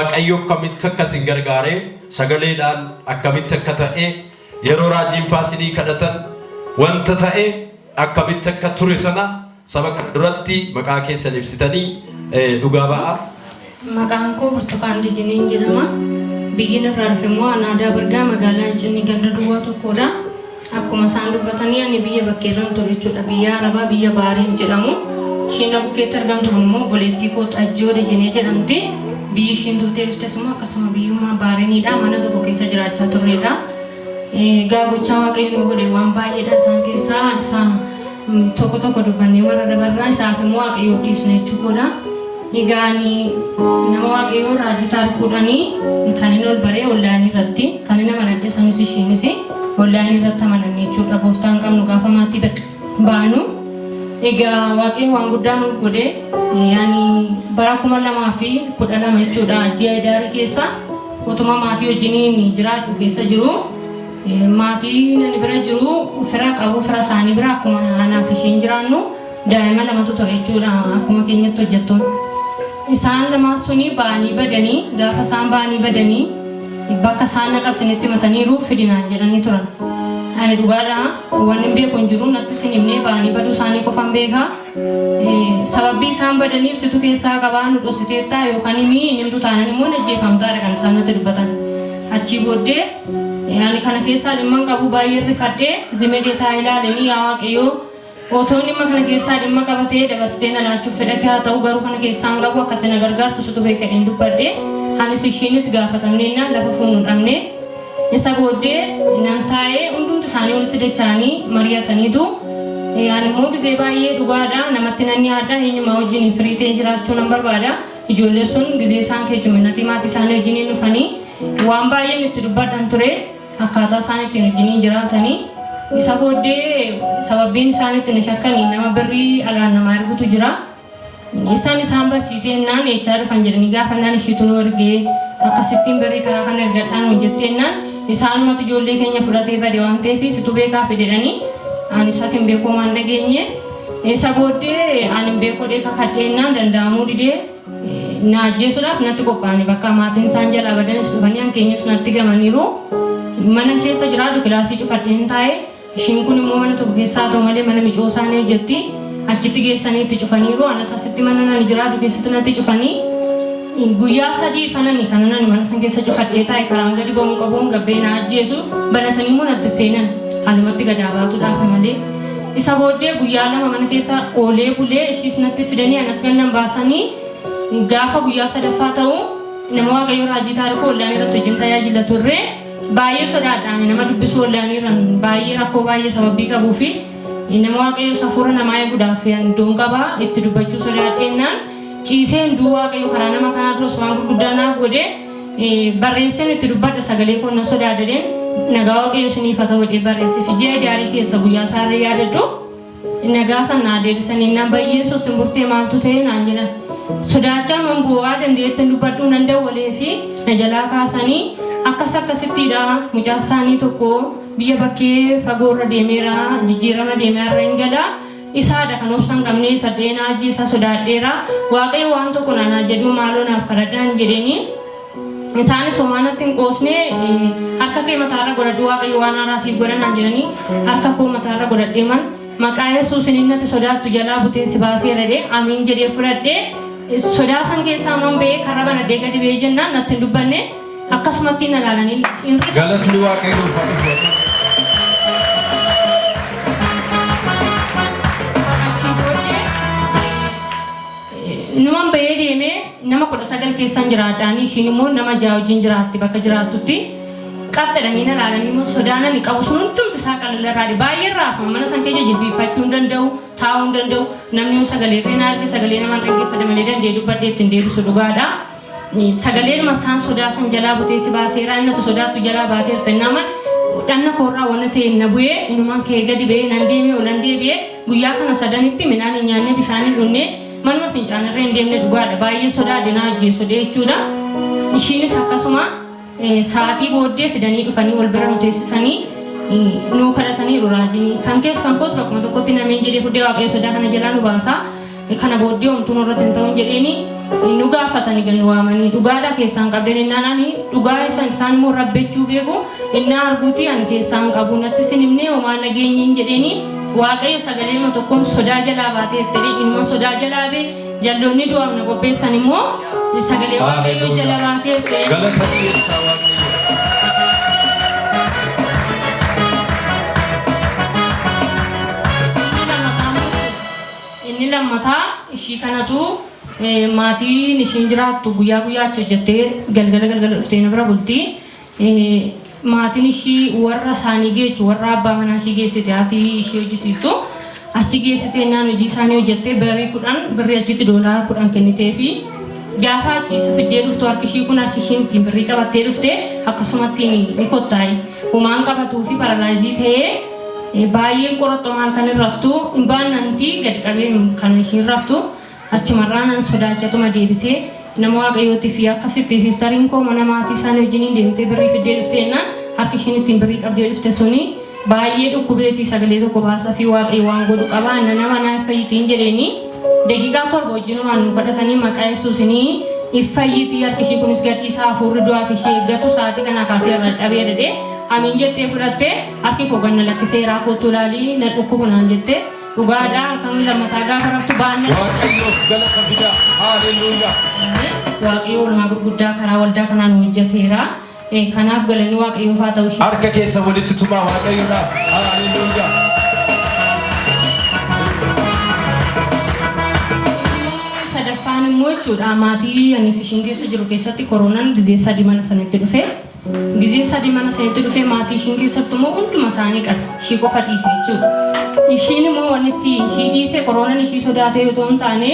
waaqayyo akkamitti akka isin gargaaree sagaleedhaan akkamitti akka ta'e yeroo raajiin faasinii kadhatan wanta ta'e akkamitti akka ture sana saba duratti maqaa keessan ibsitanii dhugaa ba'a. Maqaan koo Burtukaan Dijiniin jedhama. Biyyin irraa dhufe immoo Anaadaa Birgaa magaalaa Hincinni ganda duwwaa tokkodha. Akkuma isaan dubbatanii ani biyya bakkeerran ture jechuudha. Biyya Arabaa biyya Baariin jedhamu. Ishiin bukkeetti argamtu immoo obboleettii koo Xajjoo Dijinee jedhamti. Biyyi ishiin turtee dhuftes immoo akkasuma biyyummaa Baariinidha. Mana tokko keessa jiraachaa turredha. Gochaa waaqayyo nu godhe waan baay'eedha. Isaan keessaa isaan tokko tokko dubbannee warra dabarraa isaaf immoo waaqayyo dhiisne jechuudha. Egaani nama waaqayyo raajii taarikuudhaanii kan inni ol baree onlaayinii irratti kan inni amanadde sanis ishiinis onlaayinii irratti amananne jechuudha. Gooftaan qabnu gaafa maatii baanu egaa waaqayyo waan guddaa nuuf godhe yaani bara 2012 jechuudha. Ji'a Hidaarii keessa utuma maatii wajjiniin jiraadhu keessa jiru maatii nani bira jiru fira qabu fira isaanii bira akkuma anaaf ishiin jiraannu daa'ima lamatu ture jechuudha. Akkuma keenyatti hojjettoon isaan lamaan suni baanii badanii gaafa isaan baanii badanii bakka isaan naqasinitti mataniiru fidinaan jedhanii turan. Ani dhugaadha waan hin beeku hin jiru natti isin himnee baanii baduu isaanii qofan beeka. Sababbii isaan badaniif situ keessaa qabaa nu dhositeettaa yookaan himtu taanan immoo ajjeefamtaadha kan isaan natti dubbatan. Achii booddee ani kana keessaa dhimma qabu baay'ee rifadhee zimedeetaa ilaalanii yaa waaqayyoo Otoon dhimma kana keessaa dhimma qabatee dabarsitee na laachuuf fedhate haa ta'u garuu kana keessaan qabu akka itti na gargaartu situ beekadheen dubbadhe. Anis ishiinis gaafatamneenaan lafa fuunu dhabne. Isa booddee nan taa'ee hundumti isaanii walitti dacha'anii mari'ataniitu. Ani immoo gisee baay'ee dhugaadha namatti nan yaadda eenyumaa wajjin firii ta'ee jiraachuu nan barbaada. Ijoollee sun gisee isaan keechuminati maatii isaanii wajjiniin dhufanii waan baay'een itti dubbatan ture akkaataa isaan ittiin wajjiniin jiraatanii. Isa booddee sababbiin isaan itti na shakkanii nama birrii alaan namaa ergutu jira. Isaan barsiisennaan eechaa dhufan jedhanii gaafannaan ishiitu nu ergee akkasittiin birrii karaa kana ergadhaan hojjetteennaan isaanumatu ijoollee keenya fudhatee bade waan ta'eef situ beekaa fedhanii ani isas hin beekuu waan dhageenye. Isa booddee ani hin beekuu deeka kadheennaan danda'amuu didee na ajjeesuudhaaf natti qophaa'anii bakka maatiin isaan jalaa badanis dhufanii hankeenyas natti gamaniiru. Mana keessa jiraadhu kilaasii cufadheen taa'ee ishiin kun immoo mana tokko keessaa ta'u malee mana micoo isaanii hojjetti achitti geessanii itti cufaniiru. Anas asitti mana nani jiraadhu keessatti natti cufanii guyyaa 3 fanani kan nani mana san keessa cufadhee taa'e karaan gadi ba'uun qabuun gabbee na ajjeesu banatanii immoo natti seenan halumatti gadaabaatu dhaafe malee. Isa booddee guyyaa 2 mana keessa oolee bulee ishiis natti fidanii anas gannan baasanii gaafa guyyaa 3ffaa ta'u nama waaqayyo raajii taarikoo onlaayinii irratti wajjin tajaajila turre. Baay'ee sodaadhaan nama dubbisu onlaayiniirraan baay'ee rakkoo baay'ee sababii qabuu fi nama waaqayyo safuura namaa eeguudhaaf iddoon qabaa itti dubbachuu sodaadheennaan ciisee hunduu waaqayyo karaa nama kanaa duras waan gurguddaa naaf godhe barreesseen itti dubbadha sagalee koo na sodaadadeen nagaa waaqayyo isiniif haa ta'u jedhee barreesse fi ji'a Hidaarii keessa guyyaa isaarree yaadadhu nagaa sana deebisanii naan baay'ee sosin burtee maaltu ta'e naan jedhan sodaachaan waan bu'aa dandeettiin dubbadhuu nan dawwalee fi na jalaa kaasanii akkasittiidha mucaa isaanii tokko biyya bakkee fagoorra deemeera jijjiirama deemeera hin gala isaadha kan obsan qabnee saddeenaa ajjeesa sodaadheera waaqayyo waan tokko naanaa jedhu maaloo naaf kadhadhaan jedheenii isaanis homaanatti hin qoosne harka kee mataarra godhadhu waaqayyo waan haaraasiif godhanaan jedhanii harka koo mataarra godhadheeman maqaa Yesuusin innatti sodaattu jalaa buteensi baasee radhee amiin jedhee fudhadhee sodaa san keessaa man ba'ee karaa banadhee gadi ba'ee jennaan natti hin dubbanne. Akkasumatti na laalanii galatni waaqayyoo fudhatu. Numan bahee deemee nama 19 keessan jiraadhaanii ishiin immoo nama 6 wajjin jiraatti bakka jiraattutti qaxxadhanii na laalanii immoo sodaanani qabu sun hundumti isaa qalallarraadhi baay'ee raafama mana san keessa jilbiifachuu hin danda'u taa'uu hin danda'u namni sagalee irree arge sagalee namaan dhaggeeffate malee dandee dubbadhee ittiin deebisu dhugaadha. Sagaleen masaan sodaa san jalaa buteessi baaseera innatu sodaattu jalaa baateerta nama dhanna koorraa waan ta'e na bu'ee inumaan kee gadi ba'ee nan deemee olan deebi'ee guyyaa kana sadanitti midhaan hin nyaanne bishaan hin dhugne manuma fincaanirra hin deemne dhugaadha baay'ee sodaadhe na ajjeesu jechuudha. Ishiinis akkasuma sa'aatii booddee fidanii dhufanii wal bira nu teessisanii nuu kadhatanii raajii kan keessa kan koos bakkuma tokkotti nameen jedhee fuudhee waaqayyo sodaa kana jalaa nu baasaa kana booddee homtuu nurratti hin ta'uun jedheeni nu gaafatanii gannu waamanii dhugaadhaa keessaan qabdan innaanani dhugaa isaan immoo rabbechuu beeku innaa arguuti ani keessaan qabu natti sinimnee homaa nageenyiin jedheeni waaqayyo sagalee tokkoon sodaa jalaa baatee ta'ee inuma sodaa jalaa bee jalloonni du'aamna qopheessan immoo sagalee waaqayyo jala baatee ta'ee galata keessaa waaqayyo inni lammataa ishii kanatu maatiin ishiin jiraattu guyyaa guyyaatti hojjettee galgala dhuftee na bira bulti. Maatiin ishii warra isaanii geessu warra abbaa manaa ishii geessite haati ishii hojjisiistu achi geessitee naan hojii isaanii hojjettee birrii achitti doolaara 10 kennitee fi gaafa achi isa fiddee dhuftu harki ishii kun harki ishiin ittiin birrii qabattee dhufte akkasumatti ni kottaa'e. Homaan qabatuu fi paralaayizii ta'ee baay'een qorattoo maal kan hin raftu hin baannanti gadi qabee kan ishiin raftu achumarraa nan sodaachatuma deebisee nama waaqayyooti fi akkasitti siistariin koo mana maatii isaanii wajjiniin deemtee birrii fiddee dhufte jennaan harki ishiin ittiin birrii qabdee dhufte suni baay'ee dhukkubeetii sagalee tokko baasaa fi waaqayyo waan godhu qabaa nama naaf fayyitiin jedheeni daqiiqaa 7 wajjinumaan nu kadhatanii maqaa yesuusinii ifayyitii harki ishii kunis gadhiisaa hafuurri du'aaf ishee eeggatu sa'aatii kana kaasee irra cabee dhadhee amin jettee fudhattee harki koo ganna lakkiseeraa kootu ilaalii na dhukkubu naan jettee dhugaadhaa halkan lammataa gaafa raftu baanna waaqayyoof galata fidaa haleluuyaa waaqayyo walumaa gurguddaa karaa waldaa kanaan hojjeteera kanaaf galanni waaqayyoof haa ta'u ishee harka keessa walitti tumaa waaqayyoodhaaf haleluuyaa sadaffaan immoo jechuudha maatii ani ishiin keessa jiru keessatti koronaan gizee 3 mana sanatti dhufe gizee 3 mana sanatti dhufe maatii ishiin keessatti immoo hunduma isaanii qaba ishii qofa dhiise jechuudha ishiin immoo wanitti ishii dhiise koronaan ishii sodaatee yoo ta'u taane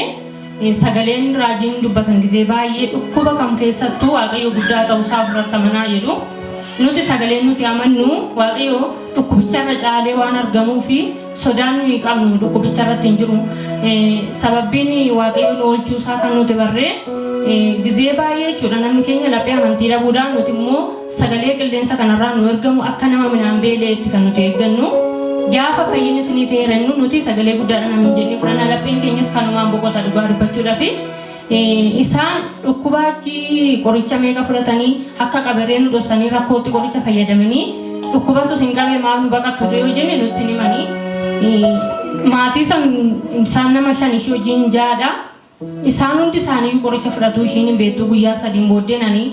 sagaleen raajiin dubbatan gizee baay'ee dhukkuba kam keessattuu waaqayyo guddaa ta'uu isaa ofirratti amanaa jedhu nuti sagaleen nuti amannu waaqayyo dhukkubicharra caalee waan argamuu fi sodaan nuyi qabnu dhukkubicharratti hin jiru sababbiin waaqayyo nu oolchuu isaa kan nuti barree gizee baay'ee jechuudha namni keenya laphee amantii dhabuudhaan nuti immoo sagalee qilleensa kanarraa nu ergamu akka nama midhaan beeleetti kan nuti eeggannu gaafa fayyina isinii ta'eerannu nuti sagalee guddaadhaan amin jennee fudhanna lapheen keenyas kanumaan boqota dhugaa dubbachuudhaaf isaan dhukkubaachi qoricha meeqa fudhatanii akka qabarreen nu dhossanii rakkootti qoricha fayyadamanii dhukkubatu sin qabee maaf nu baqattu yoo jenne nutti himanii maatii isaan nama 5 ishii wajjin jaadha isaan hundi isaanii qoricha fudhatu ishiin hin beektu guyyaa 3 booddeenanii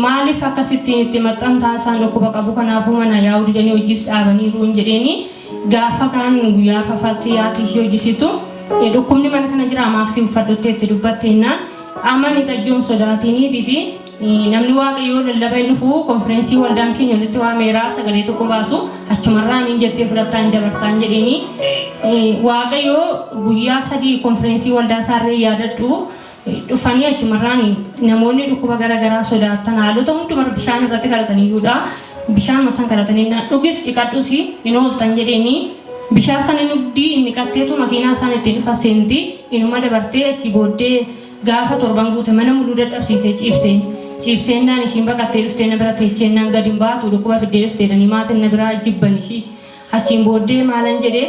maaliif akkasittiin itti maxxantaa isaan dhukkuba qabu kanaafuu mana yaa'uu didanii hojiis dhaabaniiru hin jedheeni gaafa kan guyyaa fafaatti yaati ishee hojjisiistu dhukkubni mana kana jira maaksii uffadhuttee itti dubbatte jennaan amani tajjoon sodaatiniititi namni waaqayyoo lallaba hin dhufu konfereensii waldaan keenya walitti waameeraa sagalee tokko baasu achumarraa amin jettee fudhattaa hin dabartaan jedheeni waaqayyoo guyyaa 3 konfereensii waldaa isaarree yaadadhu dhufanii achumarraan namoonni dhukkuba garaagaraa sodaatan haalota hundumaa bishaan irratti kadhataniyyuudha bishaan masan kadhatanii dhugis dhiqadhus hin ooltan jedheeni bishaan sana nugdii inni qatteetu makiinaa isaan ittiin dhufa seenti inuma dabartee achi booddee gaafa 7 guute mana muluu dadhabsiisee ciibseennaan ishiin baqattee dhuftee na bira teechennaan gadi hin baatu dhukkuba fiddee dhufteedhanii maatiin na biraa jibban ishii achiin booddee maalan jedhee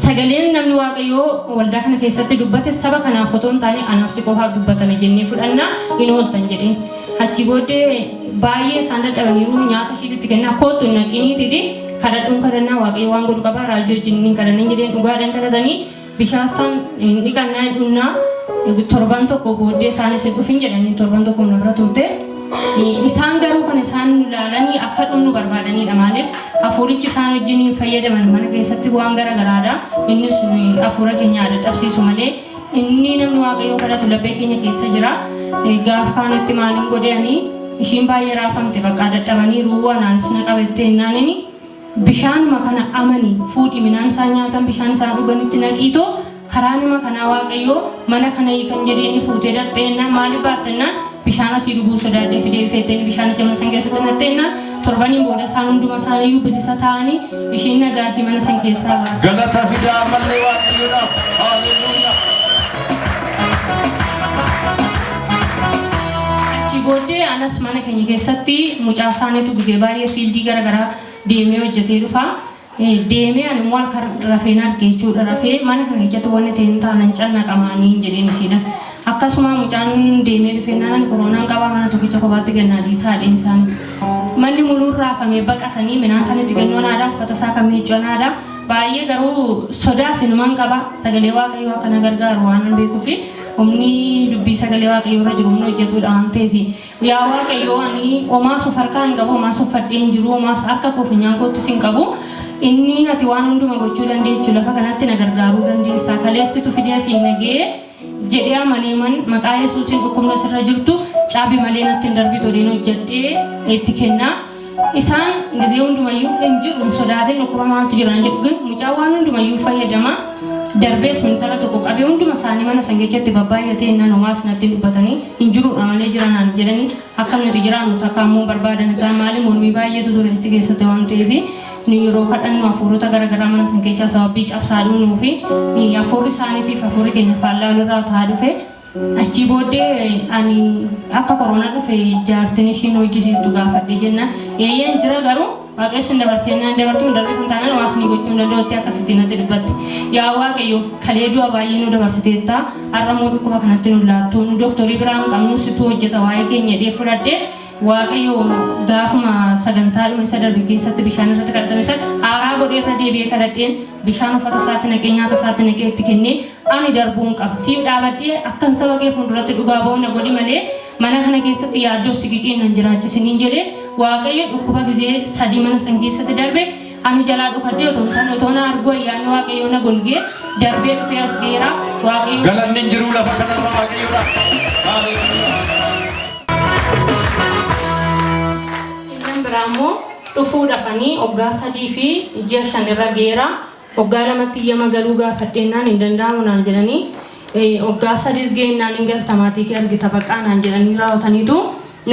sagaleen namni waaqayyoo waldaa kana keessatti dubbate saba kanaaf otoo hin taane anaaf si qofaaf dubbatame jennee fudhannaa hin ooltan jedheen achi booddee baay'ee isaan dadhabaniiru nyaata ishiitti kennaa kootu hin naqiniititi kadhadhuun kadhannaa waaqayyo waan godhu qabaa raajii wajjin hin kadhanne jedheen dhugaadhaan kadhatanii bishaan san dhiqannaa hin dhunnaa 7 tokko booddee isaanis hin dhufin jedhanii 7 tokko na bira turte isaan garuu kan isaan ilaalanii akka dhunnu barbaadaniidha maaliif hafuurichi isaan wajjin hin fayyadaman mana keessatti waan garaagaraadha innis hafuura keenya dadhabsiisu malee inni namni waaqayyoo kadhatu laphee keenya keessa jira gaafa nutti maaliin godhanii ishiin baay'ee raafamte bakka dadhabanii ruuwwanaanis na qabattee naanini bishaanuma kana amanii fuudhi midhaan isaa nyaatan bishaan isaa dhuganitti naqiitoo karaa nama kanaa waaqayyoo mana kana hiikan jedheeni fuutee dhaxxeennaan maaliif baattennaan bishaan asii dhuguu sodaadhee fidee feeteen bishaan jama san keessatti naxxeennaan torbaniin booda isaan hunduma isaaniiyyuu bilisa ta'anii ishiin nagaa ishii mana san keessaa baate. galata fidaa mallee waaqayyoodhaaf haleluuyaa achi booddee anas mana keenya keessatti mucaa isaaniitu gizee baay'ee fiildii garaagaraa deemee hojjetee dhufa deemee ani immoo harka rafeen arge jechuudha. Rafee mana kana keessatti wanni ta'e hin taanan canna qamaanii jedheen ishiidha. Akkasuma mucaan deemee dhufeenaan ani koronaan qabaa mana tokkicha kophaatti gannaa dhiisaa dheen isaanii. Manni muluun raafamee baqatanii midhaan kanatti gannoon aadaa uffata isaa kan miiccoon aadaa baay'ee garuu sodaa sinumaan qaba sagalee waaqayyoo akkana gargaaru waan beekuufi humni dubbii sagalee waaqayyoo irra jiru humna hojjetudha waan ta'eef yaa waaqayyoo ani homaas of harkaa hin qabu homaas of fadhee hin jiru homaas harka koo funyaan koottis hin qabu inni ati waan hunduma gochuu dandeechu lafa kanatti na gargaaruu dandeessaa kaleessitu fidee siin nagee jedhee amanee maqaa yesuusiin dhukkubna sirra jirtu caabi malee natti hin darbitu odeen hojjedhee itti kennaa. Isaan gizee hundumayyuu hin jiru sodaatiin dhukkuba maaltu jiran jedhu ግን mucaa waan hundumayyuu fayyadama darbees mintala tokko qabee hunduma isaanii mana sangeechatti babbaay'atee innaan homaas natti dubbatanii hin jiruudha malee jiranaan jedhanii akkam nuti jiraannu takka ammoo barbaadan isaa maali mormii baay'eetu ture itti keessatti waan ta'eef ni yeroo kadhannu hafuurota garaagaraa mana san keessaa sababii cabsaa dhuunuu fi hafuurri isaaniitiif hafuurri keenya faallaa walirraa ta'aa dhufe achi booddee ani akka koronaa dhufe jaartiin ishiin hojjisiistu gaafadhee jenna eeyyeen jira garuu waaqayyoon dabarsee naan dabartuun darbee san taanaan waasni gochuu danda'utti akkasitti natti dubbatti yaa waaqayyo kalee du'a baay'ee nu dabarsiteetta har'a moo dhukkuba kanatti nu laattuu nu dooktorii biraan qabnu situ hojjeta waa'ee keenya jedhee fudhadhee waaqayyo gaafuma sagantaa dhume isa darbe keessatti bishaan irratti kadhatame san haaraa godhee irra deebi'ee kadhadheen bishaan uffata isaatti naqee nyaata isaatti naqee itti kennee ani darbuun qaba siif dhaabadhee akkan saba kee fuulduratti dhugaa ba'uu na godhi malee mana kana keessatti yaaddoo siqiqiin nan jiraachisiniin jedhee waaqayyo dhukkuba gizee sadii mana san keessatti darbe ani jalaa dhukadhee otoo na arguu ayyaanni waaqayyo na golgee darbee dhufee as geera waaqayyo galanni hin jiru lafa kanarra waaqayyoodha. Ramo dhufuu dhafanii waggaa 3 fi ji'a 5 irra geera waggaa 2 iyya magaluu gaafadheenaan hin danda'amu naan jedhanii waggaa 3 geennaan hin galtamaatii kee argita baqaa naan jedhanii raawwataniitu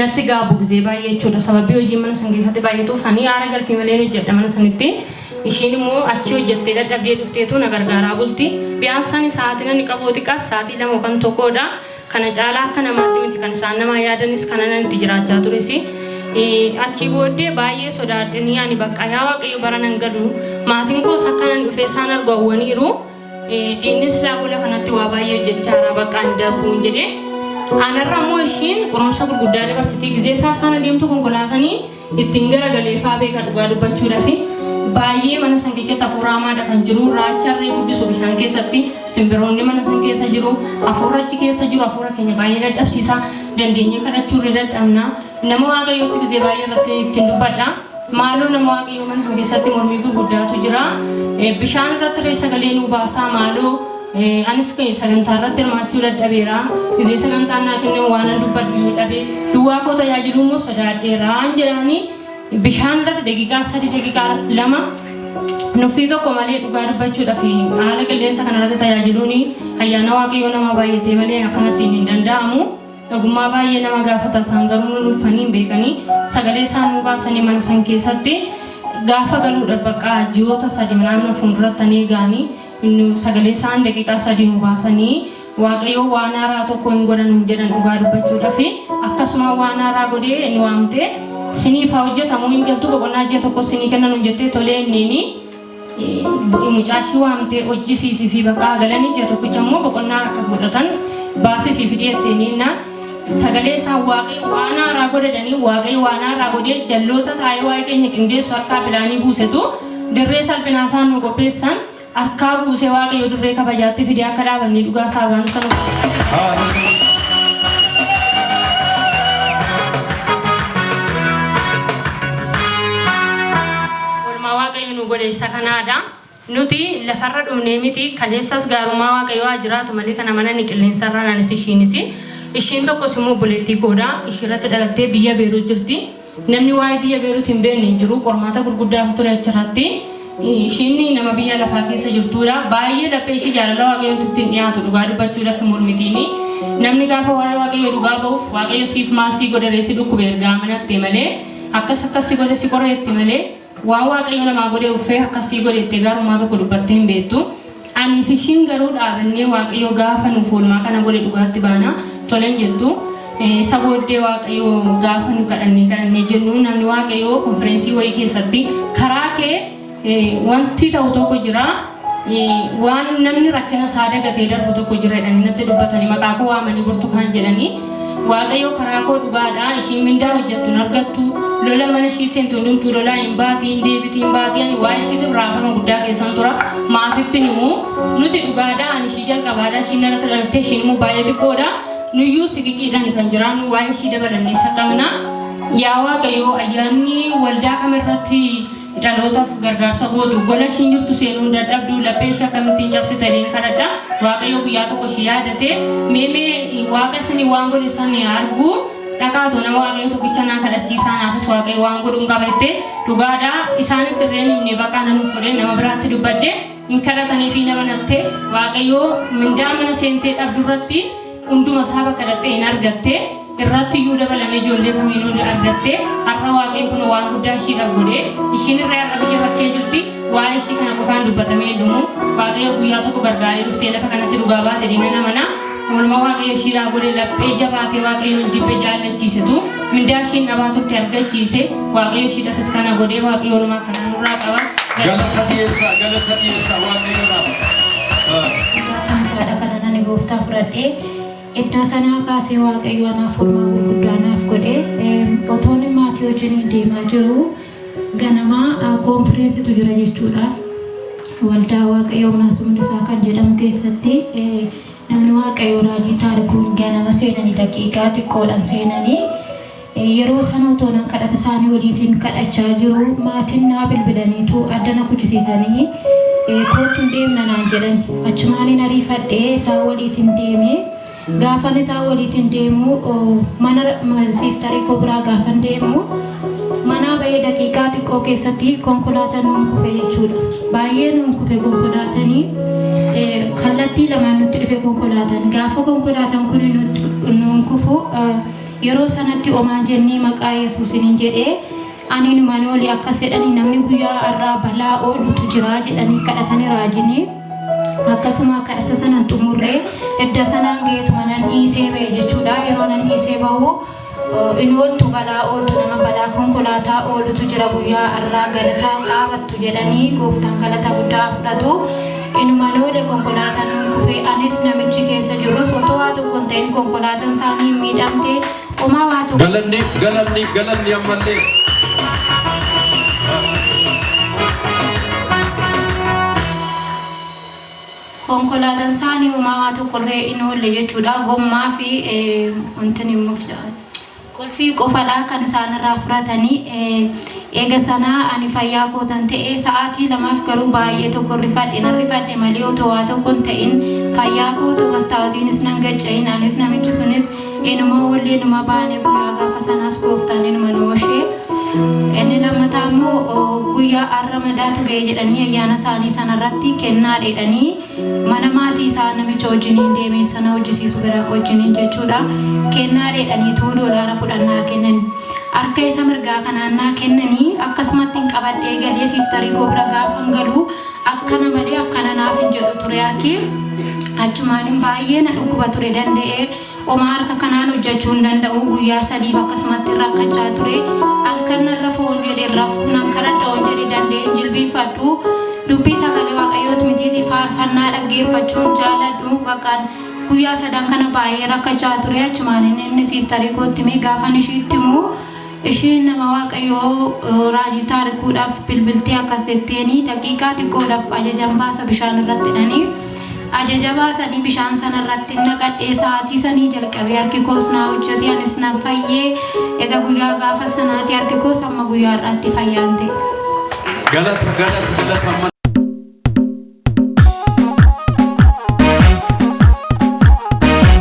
natti gaabu gizee baay'ee jechuudha sababii hojii mana san keessatti baay'eetuuf ani aara galfii malee hojjedha mana sanitti ishiin immoo achi hojjettee dadhabdee dhufteetu na gargaaraa bulti biyaansaan sa'aatiin ani qabu xiqqaa sa'aatii 2 kan tokkodha kana caalaa akka namaatti miti kan isaan namaa yaadanis kana nan itti jiraachaa turesi achi booddee baay'ee sodaadhanii ani bakka yaa waaqayyo bara nan galu maatiin koos akkanan dhufee isaan argawwaniiru diinnis laagola kanatti waa baay'ee hojjechaara bakka hin darbuun jedhee anarra immoo ishiin qorumsa gurguddaa dabarsitii gizee isaa faana deemtu konkolaatanii ittiin garagalee faa beeka dhugaa dubbachuudhaaf baay'ee mana san keessatti hafuura hamaadha kan jiru raacharree guddisu bishaan keessatti simbiroonni mana san keessa jiru hafuura achi keessa jiru hafuura keenya baay'ee dadhabsiisa dandeenye kadhachuurree dadhabna nama waaqayyootti gizee baay'ee irratti ittiin dubbadha maaloo nama waaqayyoo mana keessatti mormii gurguddaatu jira bishaan irratti illee sagalee nu baasaa maaloo anis sagantaa irratti hirmaachuu dadhabeera gizee sagantaan naa kennamu waan dubbadhu yoo dhabe duwwaa koo tajaajiluu immoo sodaadheera jedhanii bishaan irratti daqiiqaa 3 daqiiqaa 2 nuffii tokko malee dhugaa dubbachuudhaaf haala qilleensa kanarratti tajaajiluun ayyaana waaqayyoo nama baay'atee malee akkanatti hin danda'amu ogummaa baay'ee nama gaafata isaan garuu nuffanii hin beekanii sagalee isaan nu baasanii mana san keessatti gaafa galuudhaaf bakka ji'oota 3 naannoo fuulduratti gaanii sagalee isaan daqiiqaa 3 nu baasanii waaqayyoo waan haaraa tokko hin godhan jedhan dhugaa dubbachuudhaaf akkasuma waan haaraa godhee nu waamte siniif hojjetamu hin galtu boqonnaa ji'a tokko sinii kennan hojjettee tolee inniini mucaashii waamtee hojjisiisii fi bakka galanii ji'a tokkicha immoo boqonnaa akka godhatan baasisii fi dhiyetteenii sagalee isaan waaqayyo waan haaraa godhanii waaqayyo waan haaraa godhee jalloota taa'ee waa'ee keenya qindeessu harkaa bilaanii buusetu dirree salphinaa isaan nu qopheessan harkaa buusee waaqayyo dirree kabajaatti fidee akka dhaabannee dhugaa saabaan sana. Godheessa kanaadha nuti lafarra dhumnee miti kaleessas gaarummaa waaqayyoo jiraatu malee kana mana ni qilleensarra nanis ishiin tokkos immoo obboleettii koodha ishiirratti dhalattee biyya beeruu jirti namni waa'ee biyya beeruutti hin beekne hin jiru qormaata gurguddaatu ture achirratti ishiin nama biyya lafaa keessa jirtuudha baay'ee laphee ishii jaalala waaqayyootti ittiin dhiyaatu dhugaa dubbachuudhaaf mormitiini namni gaafa waa'ee waaqayyoo dhugaa ba'uuf waaqayyo siif maal sii godhareessi dhukkube ergaa manatte malee akkasi godhe si qoreetti malee waan waaqayyo namaa godhee uffee akkasii godhettee gaarummaa tokko dubbattee hin beektu ani fi ishiin garuu dhaabannee waaqayyo gaafa nuuf oolmaa kana godhe dhugaatti baana toleen jettu isa booddee waaqayyo gaafa nu kadhannee jennu namni waaqayyo konfereensii wayii keessatti karaa kee wanti ta'u tokko jira waan namni rakkina isaa dagatee darbu tokko jira jedhanii natti dubbatanii maqaa koo waamanii burtukaan jedhanii waaqayyo karaa koo dhugaadha ishiin mindaa hojjettu argattu lola mana ishii seentu hundumtuu lolaa hin baatiin deebitii hin baatii ani waa'ee ishiitiif raafama guddaa keessan tura maatitti himu nuti dhugaadha ani ishii jalqabaadha ishiin irratti dhalatee ishiin immoo baay'ee xiqqoodha nuyyuu siqiqiidhaan kan jiraannu waa'ee ishii dabalannee saqqabna yaa waaqayyo ayyaanni waldaa kamirratti dhalootaaf gargaarsa gootu gola ishiin jirtu seenuun dadhabdu laphee ishee akkamittiin cabsitanii kadhadha waaqayyo guyyaa tokko ishii yaadate meemee waaqa isin waan godhe san argu dhaqaatu nama waaqayyo tokkicha naa kadhachiisaanaafis waaqayyo waan godhuun qabette dhugaadha isaanitti irreen himne bakka nanuuf fudhee nama biraatti dubbadde hin kadhatanii fi nama natte waaqayyo mindaa mana seentee dhabdu irratti hunduma isaa bakka dhattee hin argatte irratti iyyuu dabalamee ijoollee kamiinuu argatte har'a waaqayyo kun waan guddaa ishiidhaaf godhe ishiin irraa har'a biyya bakkee jirti waa'ee ishii kana qofaan dubbatamee dhumu waaqayyo guyyaa tokko gargaaree dhuftee lafa kanatti dhugaa baate diina namana oolmaa waaqayyo ishiidhaa godhe laphee jabaatee waaqayyo jibbe jaallachiisitu mindaa ishiin dhabaa turte argachiise waaqayyo ishiidhaafis kana godhee waaqayyo oolmaa kana nurraa qaba. Galata dhiyeessaa waaqayyo dhaaba. Kan saadha kana nani gooftaa fudhadhee iddoo sanaa kaasee waaqayyo anaaf oolmaa gurguddaa naaf godhe otoon maatii wajjin deemaa jiru ganama koonfireensii jira jechuudha. Waldaa waaqayyo naasumni isaa kan jedhamu keessatti namni waaqayyo raajii taarikuun ganama seenanii daqiiqaa xiqqoodhaan seenanii yeroo sana otoo kadhata isaanii waliitiin kadhachaa jiru maatiin naa bilbilaniitu addana kuchisiisanii kootuun deemna naan jedhan achumaaniin ariifadhee isaa waliitiin deemee gaafan isaa waliitiin deemu mana siistarii koo biraa gaafan deemu mana bahee daqiiqaa xiqqoo keessatti konkolaataan nuun kufe jechuudha. Baay'ee nuun kufe konkolaatanii kallattii lamaan nutti dhufe konkolaataan gaafa konkolaataan kun nuun kufu yeroo sanatti omaan jennee maqaa Yesuusiin jedhee ani numaan olii akkas jedhanii namni guyyaa irraa balaa oolutu jira jedhanii kadhatanii raajinii akkasuma kadhata sanan xumurree edda sanaan geetu manan dhiisee ba'e jechuudha. Yeroo nan dhiisee bahu inooltu balaa ooltu nama balaa konkolaataa oolutu jira guyyaa irraa galataan dhaabattu jedhanii gooftaan galata guddaa fudhatu. Inumaan oole konkolaataan nuun kufee anis namichi keessa jirus otoo waa tokko hin ta'in konkolaataan isaanii miidhamte homaa waa tokko. Galanni ammallee. Konkolaataan isaanii homaa waa tokkorree hin oolle jechuudha. Gommaa fi wantoonni qolfii qofadhaa kan isaanirraa fudhatanii eega sanaa ani fayyaa kootan ta'ee sa'aatii lamaaf garuu baay'ee tokko rifadhe malee otoo waa tokko hin ta'in fayyaa kootu mastaawotiinis nan gacca'in anis namichi sunis inuma oollee inuma baanee guyyaa gaafa sanaas gooftaan inuma nu oolchee. Inni lammataa immoo guyyaa har'a madaatu ga'e jedhanii ayyaana isaanii sanarratti kennaa dheedhanii mana maatii isaa namicha wajjiniin deemee sana hojjisiisu bira wajjiniin jechuudha. Kennaa dheedhanii $10 kennan. Harka isa mirgaa kanaan naa kennanii akkasumatti hin qabadhee galee siistarii koo bira gaafan galuu akkana malee akkana naaf hin jedhu ture harki. Achumaan baay'ee na dhukkuba ture danda'ee oma harka kanaan hojjechuu hin danda'u guyyaa 3 akkasumatti rakkachaa ture. Halkan narra foon jedhee rafuun nan kadhadha jedhee danda'een jilbiifadhu dubbii sagalee waaqayyooti mitiitii faarfannaa dhaggeeffachuun jaaladhu bakkaan guyyaa 3 kana baay'ee rakkachaa ture. Achumaan inni siistarii kootti mee gaafan ishiitti immoo ishiin nama waaqayyoo raajii taarikuudhaaf bilbiltee akkas jetteeni daqiiqaa xiqqoodhaaf ajajan baasa bishaan irratti hidhanii ajaja baasanii bishaan sana irratti naqadhee sa'aatii sanii jalqabee harki koos naa hojjetee anis nan fayyee egaa guyyaa gaafa sanaatti harki koos amma guyyaa irratti fayyaante. Galata